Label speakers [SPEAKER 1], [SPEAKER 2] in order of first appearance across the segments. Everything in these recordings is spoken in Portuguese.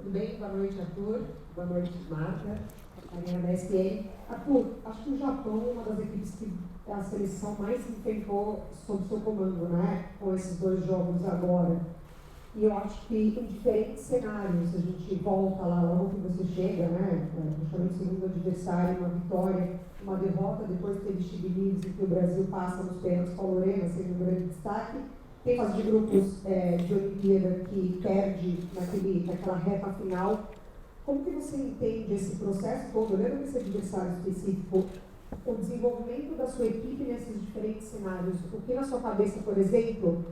[SPEAKER 1] Tudo bem? Boa noite, Arthur. Boa noite, Marta. Mariana da SPN. Arthur, acho que o Japão é uma das equipes que a seleção mais se enfrentou sob seu comando, né? Com esses 2 jogos agora. E eu acho que em diferentes cenários, a gente volta lá logo que você chega, né? Praticamente o segundo adversário, uma vitória, uma derrota, depois teve Chile Leeds, em que o Brasil passa nos pênaltis com a Lorena, sendo um grande destaque. Tem fase de grupos de Olimpíada que perde naquela reta final. Como que você entende esse processo todo, olhando esse adversário específico, o desenvolvimento da sua equipe nesses diferentes cenários? O que na sua cabeça, por exemplo,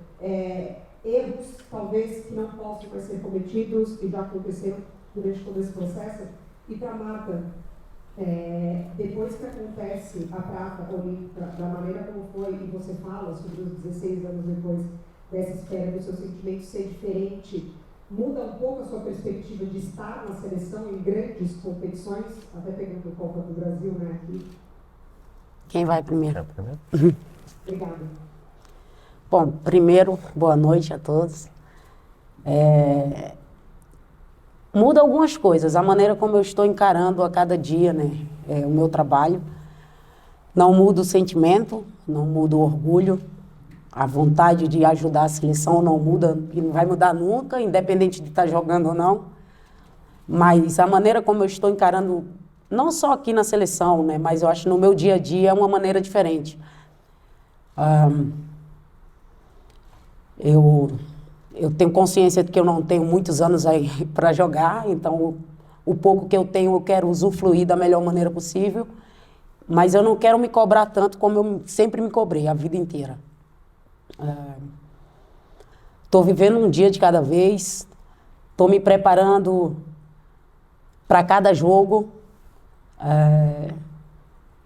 [SPEAKER 1] erros talvez que não possam mais ser cometidos, que já aconteceram durante todo esse processo? E para a Marta, depois que acontece a prata olímpica, da maneira como foi, e você fala sobre os 16 anos depois dessa espera do seu sentimento ser diferente, muda um pouco a sua perspectiva de estar na seleção em grandes competições, até pegando o Copa do Brasil, né, aqui?
[SPEAKER 2] Quem vai primeiro?
[SPEAKER 1] Obrigada.
[SPEAKER 2] Bom, primeiro, boa noite a todos. Muda algumas coisas, a maneira como eu estou encarando a cada dia, né, o meu trabalho. Não muda o sentimento, não muda o orgulho, a vontade de ajudar a seleção não muda e não vai mudar nunca, independente de estar jogando ou não. Mas a maneira como eu estou encarando, não só aqui na seleção, né, mas eu acho no meu dia a dia é uma maneira diferente. Eu tenho consciência de que eu não tenho muitos anos aí para jogar, então o pouco que eu tenho eu quero usufruir da melhor maneira possível, mas eu não quero me cobrar tanto como eu sempre me cobrei a vida inteira. Estou vivendo um dia de cada vez, estou me preparando para cada jogo,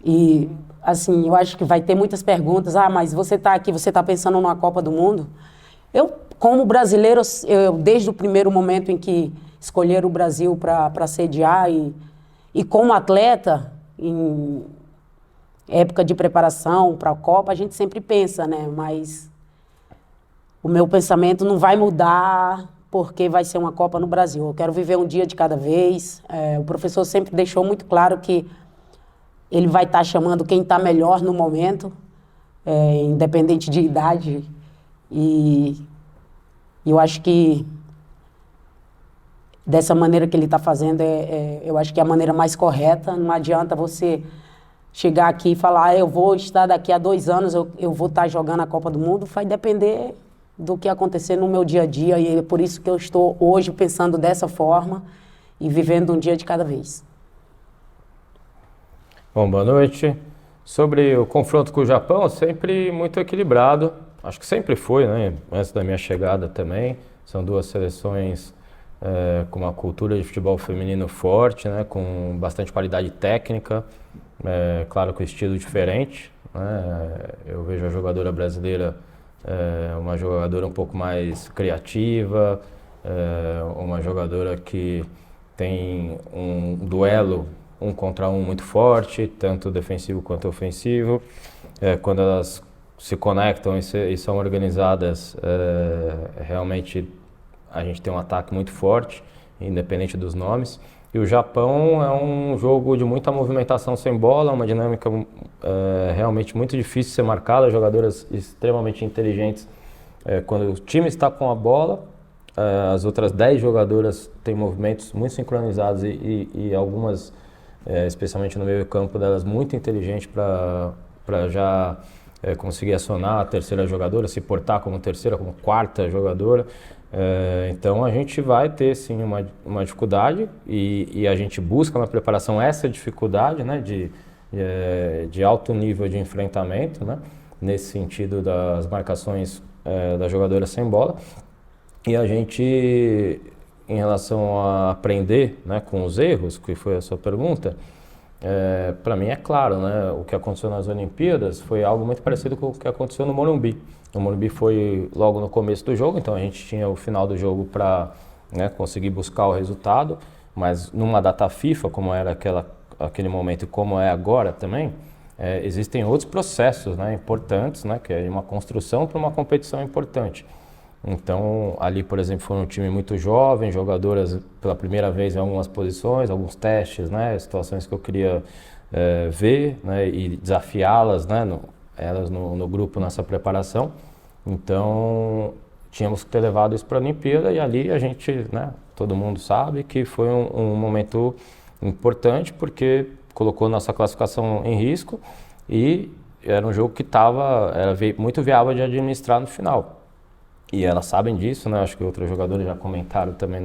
[SPEAKER 2] e assim, eu acho que vai ter muitas perguntas. Mas você está aqui, você está pensando numa Copa do Mundo? Eu, como brasileiro, desde o primeiro momento em que escolheram o Brasil para sediar e como atleta, em época de preparação para a Copa, a gente sempre pensa, né? Mas o meu pensamento não vai mudar porque vai ser uma Copa no Brasil. Eu quero viver um dia de cada vez. O professor sempre deixou muito claro que ele vai estar chamando quem está melhor no momento, independente de idade. E eu acho que dessa maneira que ele está fazendo, eu acho que é a maneira mais correta. Não adianta você chegar aqui e falar, eu vou estar daqui a 2 anos, eu vou estar jogando a Copa do Mundo. Vai depender do que acontecer no meu dia a dia, e é por isso que eu estou hoje pensando dessa forma e vivendo um dia de cada vez.
[SPEAKER 3] Bom, boa noite. Sobre o confronto com o Japão, sempre muito equilibrado. Acho que sempre foi, né? Antes da minha chegada também. São 2 seleções com uma cultura de futebol feminino forte, né? Com bastante qualidade técnica, claro, com estilo diferente, né? Eu vejo a jogadora brasileira uma jogadora um pouco mais criativa, uma jogadora que tem um duelo 1 contra 1 muito forte, tanto defensivo quanto ofensivo. Quando elas se conectam e são organizadas, realmente a gente tem um ataque muito forte, independente dos nomes. E o Japão é um jogo de muita movimentação sem bola, uma dinâmica realmente muito difícil de ser marcada, jogadoras extremamente inteligentes. Quando o time está com a bola, as outras 10 jogadoras têm movimentos muito sincronizados e algumas, especialmente no meio campo delas, muito inteligentes para já conseguir acionar a terceira jogadora, se portar como terceira, como quarta jogadora. Então a gente vai ter sim uma dificuldade e a gente busca na preparação essa dificuldade, né, de alto nível de enfrentamento, né, nesse sentido das marcações da jogadora sem bola. E a gente, em relação a aprender, né, com os erros, que foi a sua pergunta, para mim é claro, né, o que aconteceu nas Olimpíadas foi algo muito parecido com o que aconteceu no Morumbi. O Morumbi foi logo no começo do jogo, então a gente tinha o final do jogo para, né, conseguir buscar o resultado, mas numa data FIFA, como era aquele momento e como é agora também, existem outros processos, né, importantes, né, que é uma construção para uma competição importante. Então, ali, por exemplo, foi um time muito jovem, jogadoras pela primeira vez em algumas posições, alguns testes, né, situações que eu queria ver, né, e desafiá-las, né, elas no grupo nessa preparação. Então, tínhamos que ter levado isso para a Olimpíada e ali a gente, né, todo mundo sabe que foi um momento importante porque colocou nossa classificação em risco e era um jogo que era muito viável de administrar no final. E elas sabem disso, né? Acho que outros jogadores já comentaram também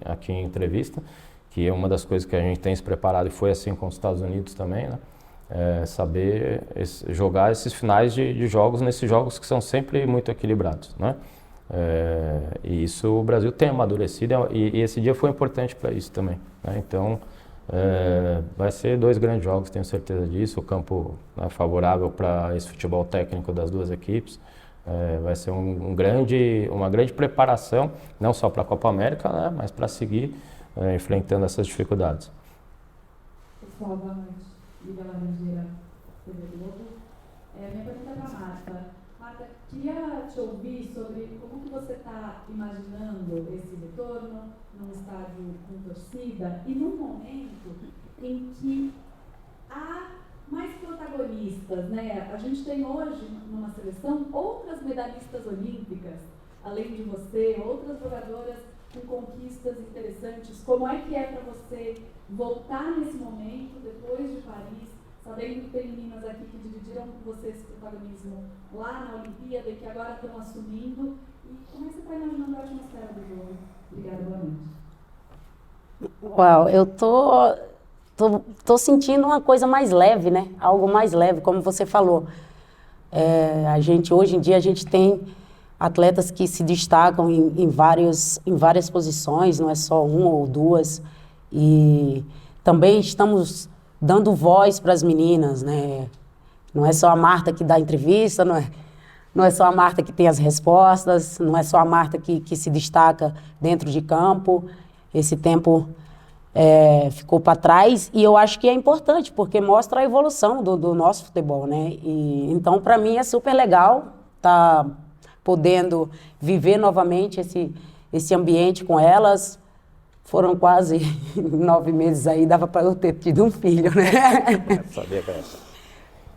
[SPEAKER 3] aqui em entrevista, que é uma das coisas que a gente tem se preparado e foi assim com os Estados Unidos também, né? Saber jogar esses finais de jogos nesses jogos que são sempre muito equilibrados, né? E isso o Brasil tem amadurecido e esse dia foi importante para isso também, né? Então vai ser 2 grandes jogos, tenho certeza disso. O campo é favorável para esse futebol técnico das 2 equipes. Vai ser uma grande preparação, não só para a Copa América, né, mas para seguir enfrentando essas dificuldades.
[SPEAKER 4] Pessoal, boa noite. Lívia Laranjeira, TV Globo. Minha pergunta é para a Marta. Marta, queria te ouvir sobre como que você está imaginando esse retorno num estádio com torcida e num momento em que há mais protagonistas, né? A gente tem hoje, numa seleção, outras medalhistas olímpicas, além de você, outras jogadoras com conquistas interessantes. Como é que é para você voltar nesse momento, depois de Paris, sabendo que tem meninas aqui que dividiram com você esse protagonismo lá na Olimpíada e que agora estão assumindo? E como é que você está imaginando a atmosfera do jogo? Obrigada, boa noite.
[SPEAKER 2] Uau, eu tô sentindo uma coisa mais leve, né? Algo mais leve, como você falou. Hoje em dia, a gente tem atletas que se destacam em várias posições, não é só uma ou duas. E também estamos dando voz para as meninas, né? Não é só a Marta que dá entrevista, não é só a Marta que tem as respostas, não é só a Marta que se destaca dentro de campo. Esse tempo ficou para trás e eu acho que é importante, porque mostra a evolução do nosso futebol, né? Então, para mim, é super legal estar podendo viver novamente esse ambiente com elas. Foram quase 9 meses aí, dava para eu ter tido um filho, né?
[SPEAKER 3] Sabia que era.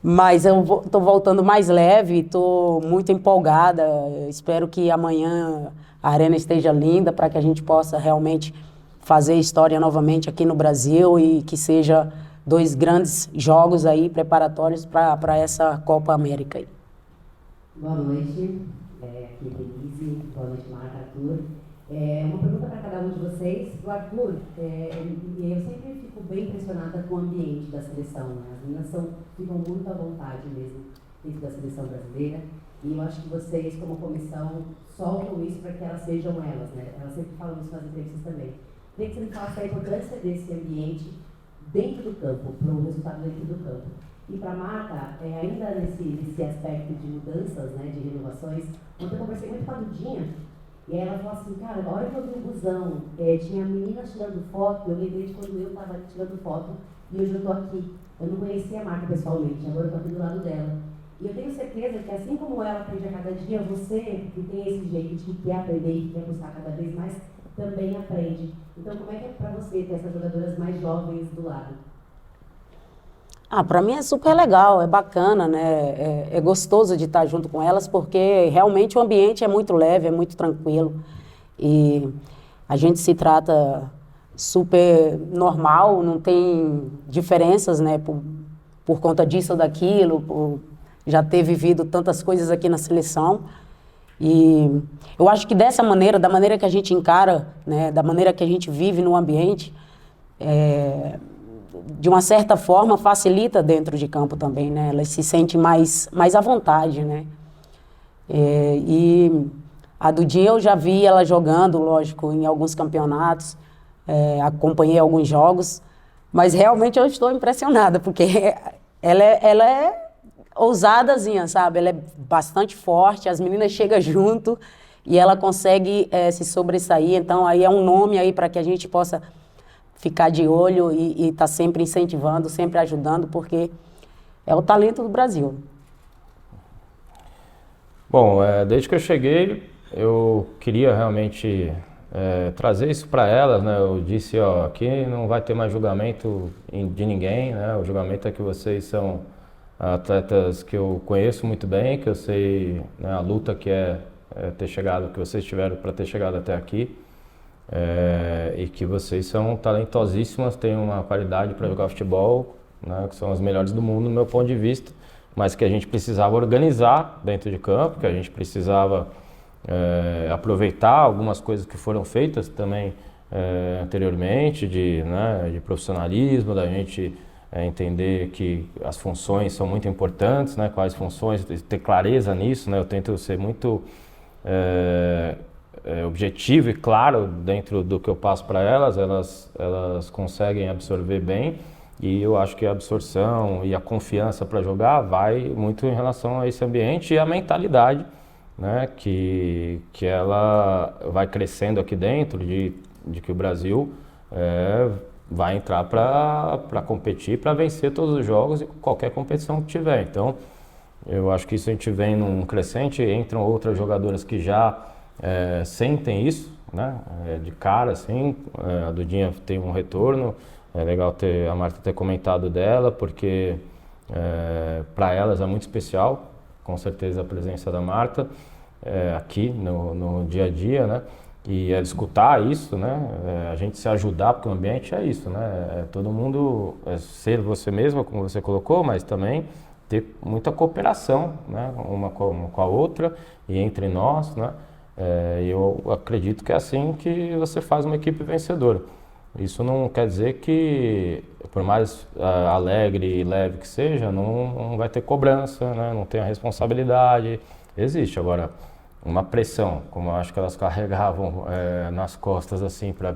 [SPEAKER 2] Mas eu tô voltando mais leve, tô muito empolgada. Espero que amanhã a arena esteja linda para que a gente possa realmente fazer história novamente aqui no Brasil e que seja 2 grandes jogos aí preparatórios para essa Copa América aí.
[SPEAKER 5] Boa noite, aqui Denise, boa noite Marta, Arthur. Uma pergunta para cada um de vocês. O Arthur, eu sempre fico bem impressionada com o ambiente da seleção, né? As meninas ficam muito à vontade mesmo dentro da seleção brasileira e eu acho que vocês, como comissão, soltam isso para que elas sejam elas, né? Elas sempre falam isso nas entrevistas também. Queria que você me falasse a importância desse ambiente dentro do campo, para o resultado dentro do campo. E para a Marta, ainda nesse aspecto de mudanças, né, de renovações, ontem eu conversei muito com a Dudinha, e aí ela falou assim, cara, na hora que eu vi o busão, tinha meninas tirando foto, eu lembrei de quando eu estava tirando foto, e hoje eu estou aqui. Eu não conhecia a Marta pessoalmente, agora eu estou aqui do lado dela. E eu tenho certeza que assim como ela aprende a cada dia, você, que tem esse jeito de que quer aprender e que quer buscar cada vez mais, também aprende. Então, como é que é para você ter essas jogadoras mais jovens do lado?
[SPEAKER 2] Para mim é super legal, é bacana, né? É gostoso de estar junto com elas, porque realmente o ambiente é muito leve, é muito tranquilo. E a gente se trata super normal, não tem diferenças, né? Por conta disso ou daquilo, por já ter vivido tantas coisas aqui na seleção. E eu acho que dessa maneira, da maneira que a gente encara, né? Da maneira que a gente vive no ambiente, de uma certa forma, facilita dentro de campo também, né? Elas se sentem mais à vontade, né? E a Dudinha eu já vi ela jogando, lógico, em alguns campeonatos, acompanhei alguns jogos, mas realmente eu estou impressionada, porque ela é ousadazinha, sabe? Ela é bastante forte, as meninas chegam junto e ela consegue se sobressair, então aí é um nome aí para que a gente possa ficar de olho e tá sempre incentivando, sempre ajudando, porque é o talento do Brasil.
[SPEAKER 3] Bom, desde que eu cheguei, eu queria realmente trazer isso para elas, né? Eu disse, ó, aqui não vai ter mais julgamento de ninguém, né? O julgamento é que vocês são atletas que eu conheço muito bem, que eu sei, né, a luta que é ter chegado, que vocês tiveram para ter chegado até aqui, e que vocês são talentosíssimas, têm uma qualidade para jogar futebol, né, que são as melhores do mundo, do meu ponto de vista, mas que a gente precisava organizar dentro de campo, que a gente precisava aproveitar algumas coisas que foram feitas também anteriormente, né, de profissionalismo, da gente entender que as funções são muito importantes, né, quais funções, ter clareza nisso, né, eu tento ser muito objetivo e claro dentro do que eu passo para elas conseguem absorver bem, e eu acho que a absorção e a confiança para jogar vai muito em relação a esse ambiente e a mentalidade, né, que ela vai crescendo aqui dentro de que o Brasil vai entrar para competir, para vencer todos os jogos e qualquer competição que tiver. Então, eu acho que isso a gente vem num crescente, entram outras jogadoras que já sentem isso, né, de cara, assim, a Dudinha tem um retorno, é legal a Marta ter comentado dela, porque para elas é muito especial, com certeza a presença da Marta aqui no dia a dia, né? E escutar isso, né? A gente se ajudar, porque o ambiente é isso, né? Todo mundo ser você mesma, como você colocou, mas também ter muita cooperação, né? Uma com a outra e entre nós, né? Eu acredito que é assim que você faz uma equipe vencedora. Isso não quer dizer que, por mais alegre e leve que seja, não vai ter cobrança, né? Não tem a responsabilidade. Existe. Agora, uma pressão, como eu acho que elas carregavam nas costas, assim, para,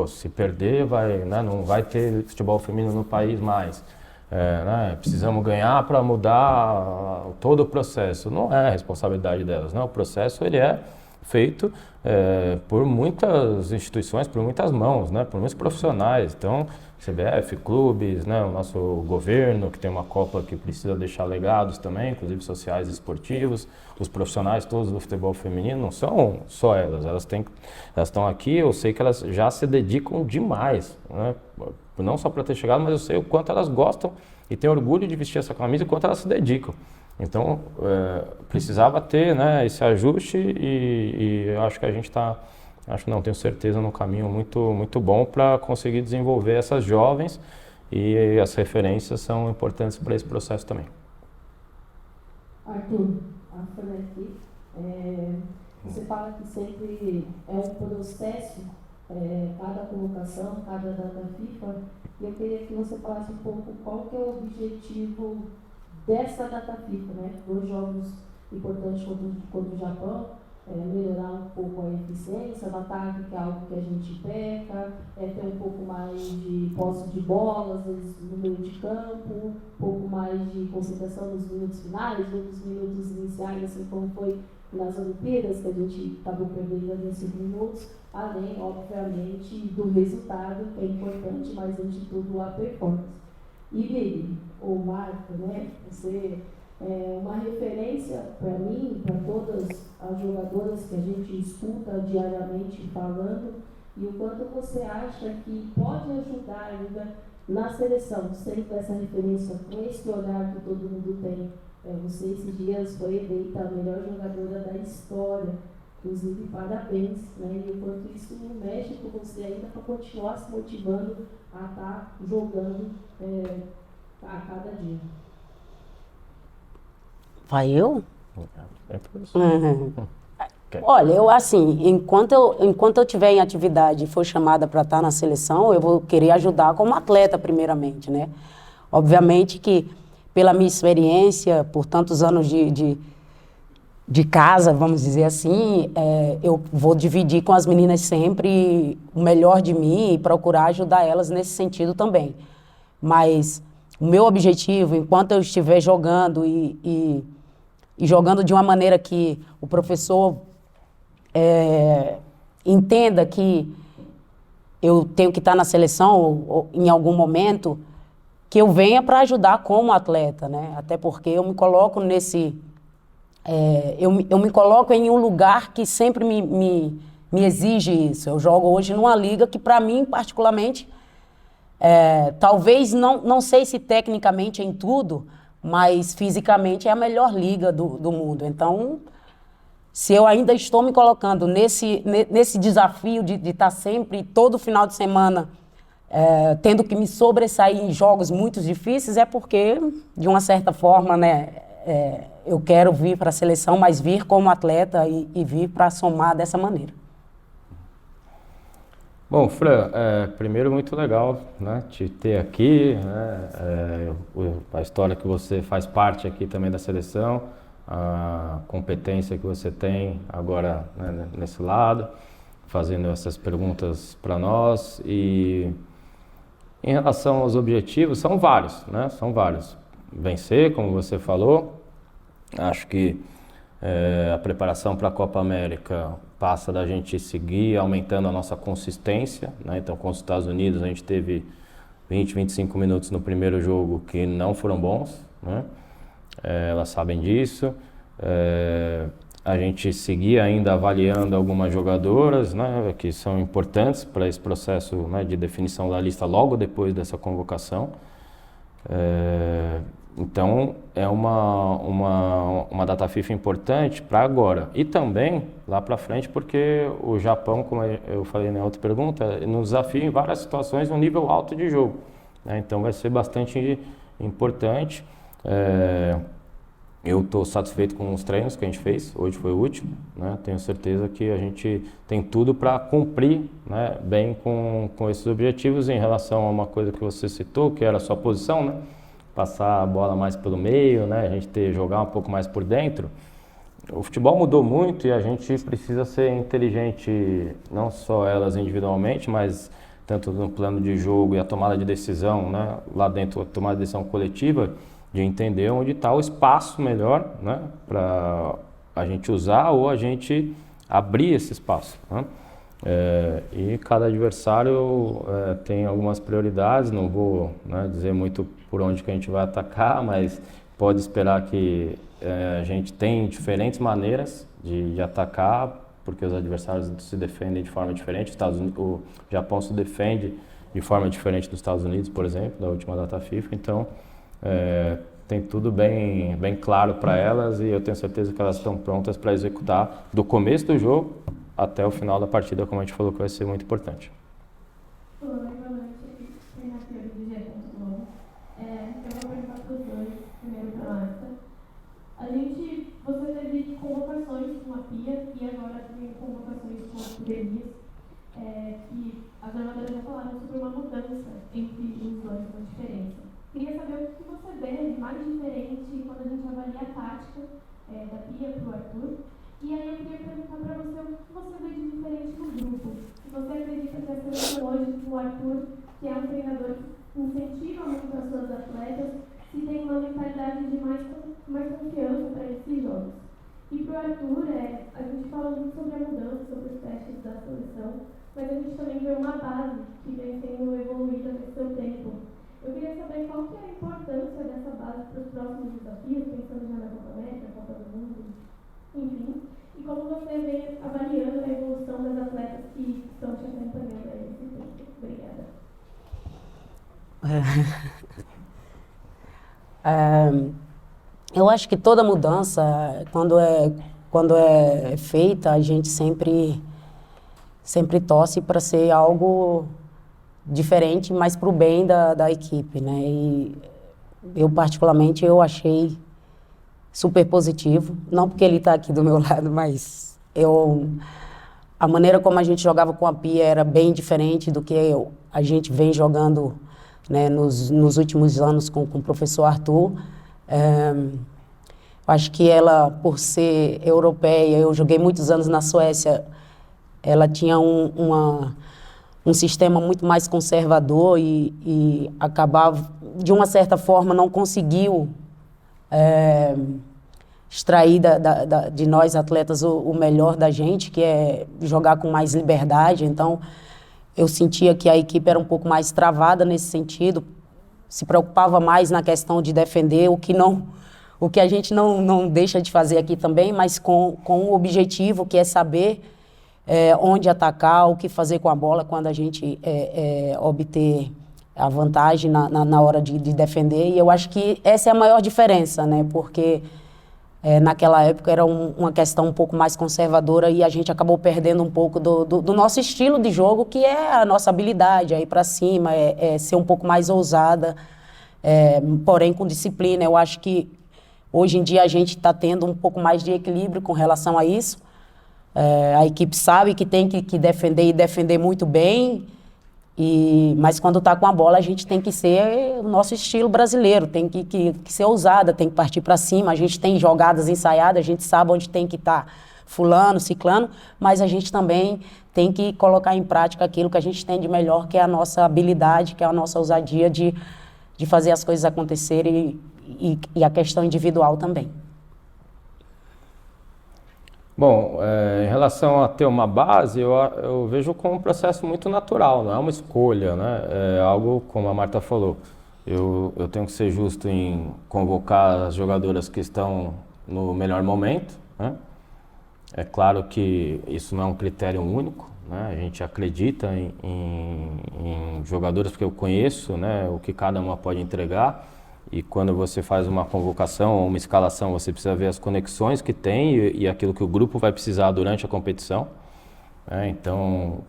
[SPEAKER 3] se perder, né? Não vai ter futebol feminino no país mais. Né? Precisamos ganhar para mudar todo o processo. Não é a responsabilidade delas, né? O processo ele é feito por muitas instituições, por muitas mãos, né? Por muitos profissionais. Então, CBF, clubes, né? O nosso governo, que tem uma Copa que precisa deixar legados também, inclusive sociais e esportivos. Os profissionais todos do futebol feminino não são só elas estão aqui, eu sei que elas já se dedicam demais, né? Não só para ter chegado, mas eu sei o quanto elas gostam e têm orgulho de vestir essa camisa e o quanto elas se dedicam. Então, precisava ter, né, esse ajuste e eu acho que a gente está, tenho certeza, num caminho muito, muito bom para conseguir desenvolver essas jovens e as referências são importantes para esse processo também.
[SPEAKER 6] Arthur, a Fran aqui, você fala que sempre é um processo, cada colocação, cada data FIFA, e eu queria que você falasse um pouco qual que é o objetivo dessa data FIFA, né? 2 jogos importantes contra o Japão, melhorar um pouco a eficiência no ataque, que é algo que a gente peca, ter um pouco mais de posse de bola, às vezes no meio de campo, um pouco mais de concentração nos minutos finais, nos minutos iniciais, assim como foi nas Olimpíadas, que a gente acabou perdendo ali em 5 minutos, além, obviamente, do resultado, que é importante, mas antes de tudo a performance. E Billy, ou Marco, né? Você é uma referência para mim, para todas as jogadoras que a gente escuta diariamente falando, e o quanto você acha que pode ajudar ainda na seleção, sempre essa referência, com esse olhar que todo mundo tem. Você esses dias foi eleita a melhor jogadora da história, inclusive parabéns, né? E o quanto isso mexe com você ainda para continuar se motivando a estar jogando a cada dia.
[SPEAKER 2] Vai eu? Uhum. Olha, eu assim, enquanto eu tiver em atividade e for chamada para estar na seleção, eu vou querer ajudar como atleta primeiramente, né? Obviamente que pela minha experiência, por tantos anos de casa, vamos dizer assim, eu vou dividir com as meninas sempre o melhor de mim e procurar ajudar elas nesse sentido também. Mas o meu objetivo, enquanto eu estiver jogando e jogando de uma maneira que o professor entenda que eu tenho que estar na seleção ou em algum momento, que eu venha para ajudar como atleta, né? Até porque eu me coloco nesse eu me coloco em um lugar que sempre me exige isso. Eu jogo hoje numa liga que, para mim, particularmente, talvez, não sei se tecnicamente em tudo, mas fisicamente é a melhor liga do mundo. Então, se eu ainda estou me colocando nesse desafio de estar sempre, todo final de semana, tendo que me sobressair em jogos muito difíceis, é porque, de uma certa forma, né, eu quero vir para a seleção, mas vir como atleta e vir para somar dessa maneira.
[SPEAKER 3] Bom, Fran, primeiro muito legal, né, te ter aqui, né, a história que você faz parte aqui também da seleção, a competência que você tem agora, né, nesse lado, fazendo essas perguntas para nós. E em relação aos objetivos, são vários, né, são vários. Vencer, como você falou, acho que a preparação para a Copa América passa da gente seguir aumentando a nossa consistência, né? Então, com os Estados Unidos, a gente teve 20, 25 minutos no primeiro jogo que não foram bons, né? Elas sabem disso. A gente seguir ainda avaliando algumas jogadoras, né, que são importantes para esse processo, né, de definição da lista logo depois dessa convocação. Então, é uma data FIFA importante para agora e também lá para frente, porque o Japão, como eu falei na outra pergunta, nos desafia em várias situações um nível alto de jogo, né? Então, vai ser bastante importante. Eu estou satisfeito com os treinos que a gente fez, hoje foi o último, né? Tenho certeza que a gente tem tudo para cumprir, né, bem com esses objetivos. Em relação a uma coisa que você citou, que era a sua posição, né? Passar a bola mais pelo meio, né? A gente jogar um pouco mais por dentro. O futebol mudou muito e a gente precisa ser inteligente, não só elas individualmente, mas tanto no plano de jogo e a tomada de decisão, né? Lá dentro, a tomada de decisão coletiva, de entender onde está o espaço melhor, né? Para a gente usar ou a gente abrir esse espaço, né? E cada adversário tem algumas prioridades, não vou, né, dizer muito por onde que a gente vai atacar, mas pode esperar que a gente tem diferentes maneiras de atacar, porque os adversários se defendem de forma diferente. O Japão se defende de forma diferente dos Estados Unidos, por exemplo, da última data FIFA. Então, tem tudo bem claro para elas e eu tenho certeza que elas estão prontas para executar do começo do jogo até o final da partida, como a gente falou, que vai ser muito importante.
[SPEAKER 6] Oi, boa noite. Renata do GE. Eu vou perguntar para os dois, primeiro para a Marta. Você teve convocações com a Pia e agora tem convocações com as poderias, e as jogadoras já falaram sobre uma mudança entre os dois, uma diferença. Queria saber o que você vê de mais diferente quando a gente avalia a tática da Pia para o Arthur. E aí eu queria perguntar para você o que você vê de diferente no grupo. Se você acredita que a seleção hoje, com o Arthur, que é um treinador que incentiva muito as suas atletas, se tem uma mentalidade de mais confiança para esses jogos. E para o Arthur, a gente fala muito sobre a mudança, sobre os testes da seleção, mas a gente também vê uma base que vem sendo evoluída nesse seu tempo. Eu queria saber qual que é a importância dessa base para os próximos desafios, pensando já na Copa América, Copa do Mundo, enfim, e como você vem avaliando a evolução das atletas que estão te acompanhando aí nesse tempo. Obrigada.
[SPEAKER 2] Eu acho que toda mudança, quando é feita, a gente sempre torce para ser algo diferente, mas para o bem da equipe, né? E eu, particularmente, eu achei super positivo, não porque ele está aqui do meu lado, mas a maneira como a gente jogava com a Pia era bem diferente do que a gente vem jogando, né, nos últimos anos com o professor Arthur. Acho que ela, por ser europeia, eu joguei muitos anos na Suécia, ela tinha um sistema muito mais conservador e acabava, de uma certa forma, não conseguiu extrair de nós atletas o melhor da gente, que é jogar com mais liberdade. Então, eu sentia que a equipe era um pouco mais travada nesse sentido, se preocupava mais na questão de defender, o que o que a gente não deixa de fazer aqui também, mas com o objetivo que é saber onde atacar, o que fazer com a bola quando a gente obter a vantagem na hora de defender. E eu acho que essa é a maior diferença, né? Porque naquela época era uma questão um pouco mais conservadora e a gente acabou perdendo um pouco do nosso estilo de jogo, que é a nossa habilidade, é ir para cima, ser um pouco mais ousada, porém com disciplina. Eu acho que hoje em dia a gente está tendo um pouco mais de equilíbrio com relação a isso. A equipe sabe que tem que defender e defender muito bem, mas quando está com a bola a gente tem que ser o nosso estilo brasileiro, tem que ser ousada, tem que partir para cima. A gente tem jogadas ensaiadas, a gente sabe onde tem que estar fulano, ciclano, mas a gente também tem que colocar em prática aquilo que a gente tem de melhor, que é a nossa habilidade, que é a nossa ousadia de fazer as coisas acontecerem e a questão individual também.
[SPEAKER 3] Bom, em relação a ter uma base, eu vejo como um processo muito natural, não é uma escolha, né? É algo, como a Marta falou, eu tenho que ser justo em convocar as jogadoras que estão no melhor momento, né? É claro que isso não é um critério único, né? A gente acredita em jogadoras porque eu conheço, né, o que cada uma pode entregar. E quando você faz uma convocação ou uma escalação, você precisa ver as conexões que tem e aquilo que o grupo vai precisar durante a competição. Então,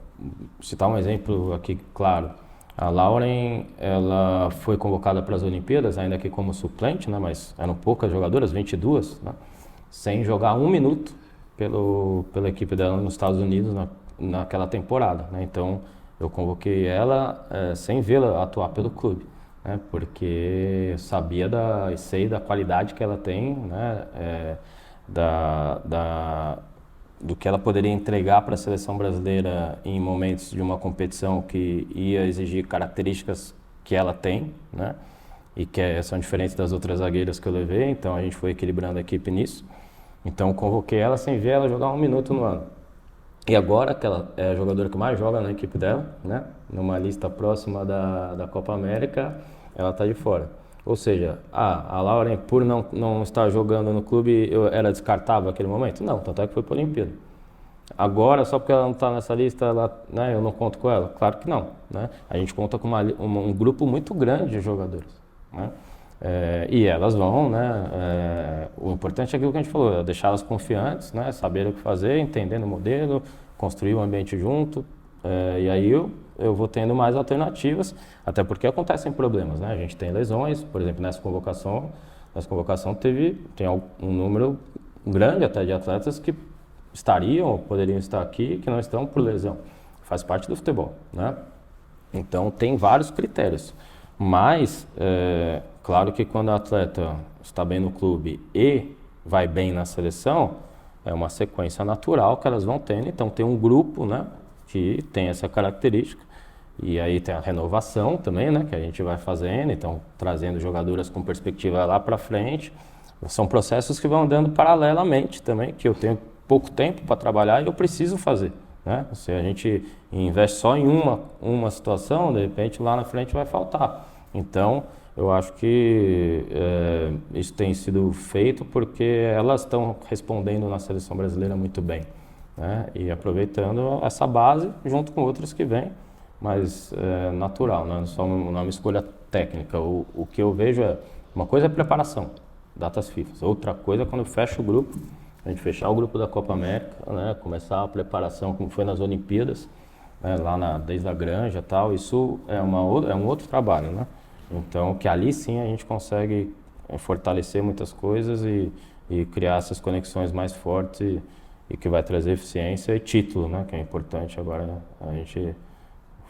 [SPEAKER 3] citar um exemplo aqui, claro. A Lauren, ela foi convocada para as Olimpíadas, ainda que como suplente, né, mas eram poucas jogadoras, 22, né, sem jogar 1 minuto pela equipe dela nos Estados Unidos naquela temporada, né. Então, eu convoquei ela sem vê-la atuar pelo clube. Porque eu sabia e sei da qualidade que ela tem, né, do que ela poderia entregar para a seleção brasileira em momentos de uma competição que ia exigir características que ela tem, né, e que são diferentes das outras zagueiras que eu levei. Então a gente foi equilibrando a equipe nisso. Então convoquei ela sem ver ela jogar 1 minuto no ano. E agora, que ela é a jogadora que mais joga na equipe dela, né, numa lista próxima da Copa América, ela está de fora. Ou seja, a Lauren, por não estar jogando no clube, era descartável naquele momento? Não, tanto é que foi para a Olimpíada. Agora, só porque ela não está nessa lista, né, eu não conto com ela? Claro que não. Né? A gente conta com um grupo muito grande de jogadores. Né? E elas vão, né, o importante é aquilo que a gente falou, é deixá-las confiantes, né, saber o que fazer, entendendo o modelo, construir um ambiente junto, e aí eu vou tendo mais alternativas, até porque acontecem problemas, né? A gente tem lesões, por exemplo, nessa convocação tem um número grande até de atletas que estariam ou poderiam estar aqui, que não estão por lesão. Faz parte do futebol, né? Então tem vários critérios, mas claro que quando o atleta está bem no clube e vai bem na seleção, é uma sequência natural que elas vão tendo. Então tem um grupo, né, que tem essa característica. E aí tem a renovação também, né, que a gente vai fazendo, então trazendo jogadoras com perspectiva lá para frente. São processos que vão andando paralelamente também, que eu tenho pouco tempo para trabalhar e eu preciso fazer. Né? Se a gente investe só em uma situação, de repente lá na frente vai faltar. Então, eu acho que isso tem sido feito porque elas estão respondendo na seleção brasileira muito bem. Né? E aproveitando essa base junto com outras que vêm, mas natural, né? Não é uma escolha técnica. O que eu vejo uma coisa é preparação, datas FIFA. Outra coisa é quando fecha o grupo, a gente fechar o grupo da Copa América, né? Começar a preparação como foi nas Olimpíadas, né? Lá desde a granja e tal, isso é um outro trabalho, né? Então, que ali sim a gente consegue fortalecer muitas coisas e criar essas conexões mais fortes e que vai trazer eficiência e título, né? Que é importante agora, né? A gente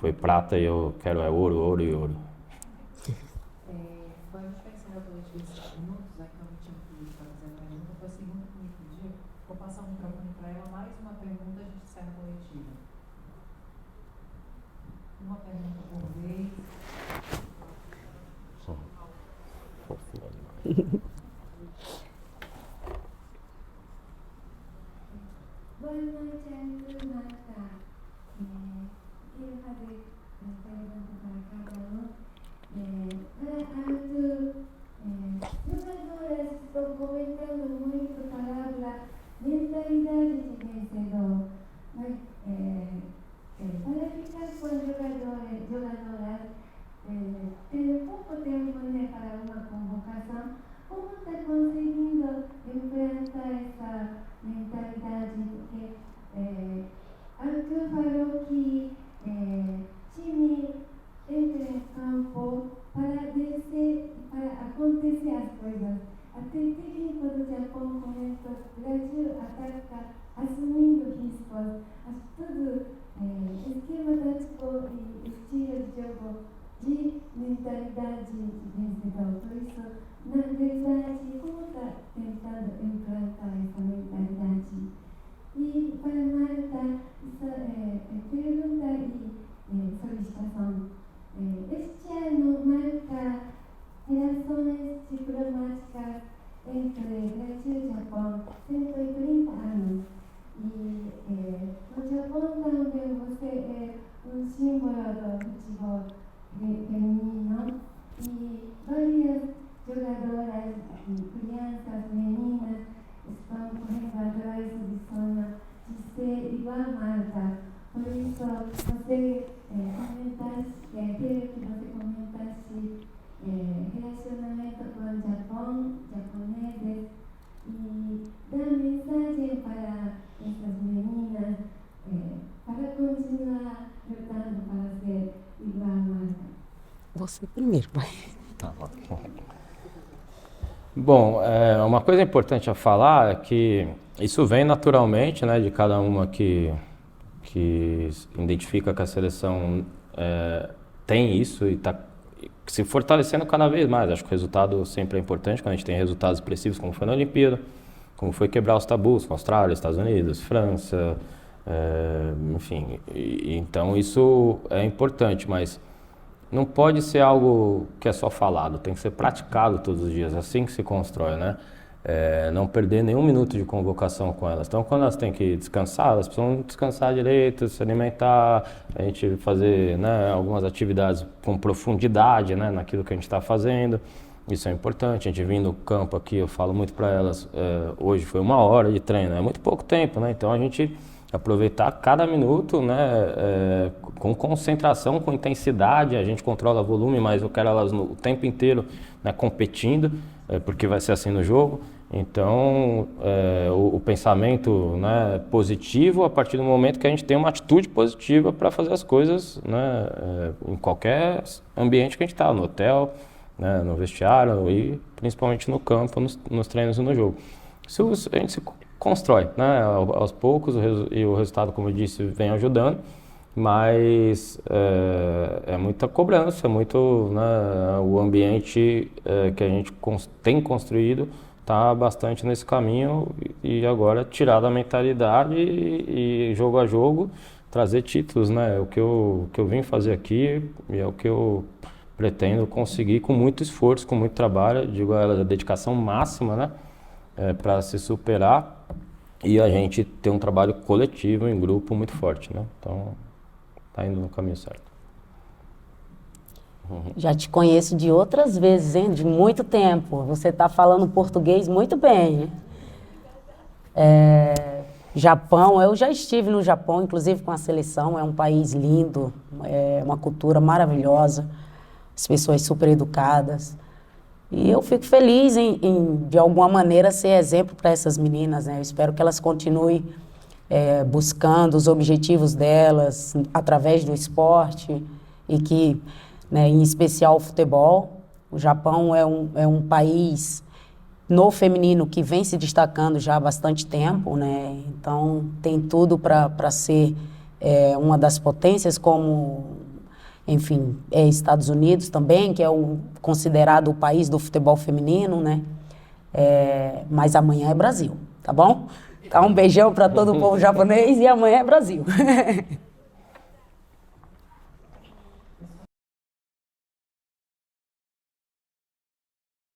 [SPEAKER 3] foi prata e eu quero ouro, ouro e ouro.
[SPEAKER 7] Quando a gente vai encerrar os 25 minutos, né, que eu não tinha pedido para fazer a pergunta, foi a segunda que me pediu. Vou passar o microfone para ela, mais uma pergunta, a gente encerra a coletiva. Uma pergunta por vez.
[SPEAKER 8] Boa noite, Arthur, Marta. Quero fazer essa pergunta para cada um. Arthur, jogadoras estão para ficar com jogadoras, ter pouco tempo, né, para uma convocação, como está conseguindo implantar essa mentalidade? Porque Arthur falou que time entra em campo para descer, para acontecer as coisas. Até o técnico do Japão comentou: o Brasil ataca assumindo riscos. Tudo esquema tático e estilo de jogo de mentalidade vencedor. Por isso, na verdade, como está tentando implantar essa mentalidade? E para Marta, pergunta e solicitação. Este ano marca relações diplomáticas entre Brasil e Japão, 130 anos. E no Japão também você é um símbolo do futebol feminino e várias jogadoras, crianças, meninas estão correndo atrás do sonho de ser igual a Marta. Por isso, você comentasse, queria que você comentasse relacionamento com o Japão, japoneses, e dar mensagem para essas meninas para continuar lutando para ser igual a Marta.
[SPEAKER 2] Você primeiro, vai.
[SPEAKER 3] Tá bom. Bom, uma coisa importante a falar é que isso vem naturalmente, né, de cada uma que identifica que a seleção tem isso e está se fortalecendo cada vez mais. Acho que o resultado sempre é importante quando a gente tem resultados expressivos, como foi na Olimpíada, como foi quebrar os tabus com a Austrália, Estados Unidos, França, enfim. Então isso é importante, mas não pode ser algo que é só falado, tem que ser praticado todos os dias, assim que se constrói, né? Não perder nenhum minuto de convocação com elas. Então, quando elas têm que descansar, elas precisam descansar direito, se alimentar, a gente fazer, né, algumas atividades com profundidade, né, naquilo que a gente está fazendo. Isso é importante. A gente vindo no campo aqui, eu falo muito para elas, hoje foi 1 hora de treino, é muito pouco tempo, né? Então, a gente aproveitar cada minuto, né, com concentração, com intensidade. A gente controla o volume, mas eu quero elas o tempo inteiro, né, competindo, porque vai ser assim no jogo. Então, o pensamento, né, positivo a partir do momento que a gente tem uma atitude positiva para fazer as coisas, né, em qualquer ambiente que a gente está, no hotel, né, no vestiário e principalmente no campo, nos treinos e no jogo. Isso a gente se constrói, né, aos poucos, e o resultado, como eu disse, vem ajudando, mas é muita cobrança, é muito, né, o ambiente que a gente tem construído está bastante nesse caminho, e agora tirar da mentalidade e jogo a jogo, trazer títulos, né, o que eu vim fazer aqui e é o que eu pretendo conseguir com muito esforço, com muito trabalho, digo a ela, a dedicação máxima, né, para se superar e a gente ter um trabalho coletivo, em grupo, muito forte, né, então tá indo no caminho certo.
[SPEAKER 2] Já te conheço de outras vezes, hein? De muito tempo. Você está falando português muito bem. Japão, eu já estive no Japão, inclusive com a seleção. É um país lindo, é uma cultura maravilhosa, as pessoas super educadas. E eu fico feliz em de alguma maneira, ser exemplo para essas meninas, né? Eu espero que elas continuem buscando os objetivos delas através do esporte e que, né, em especial o futebol. O Japão é um país no feminino que vem se destacando já há bastante tempo, né? Então tem tudo para ser uma das potências, como, enfim, Estados Unidos também, que é considerado o país do futebol feminino, né? Mas amanhã é Brasil, tá bom? Então, um beijão para todo o povo japonês e amanhã é Brasil.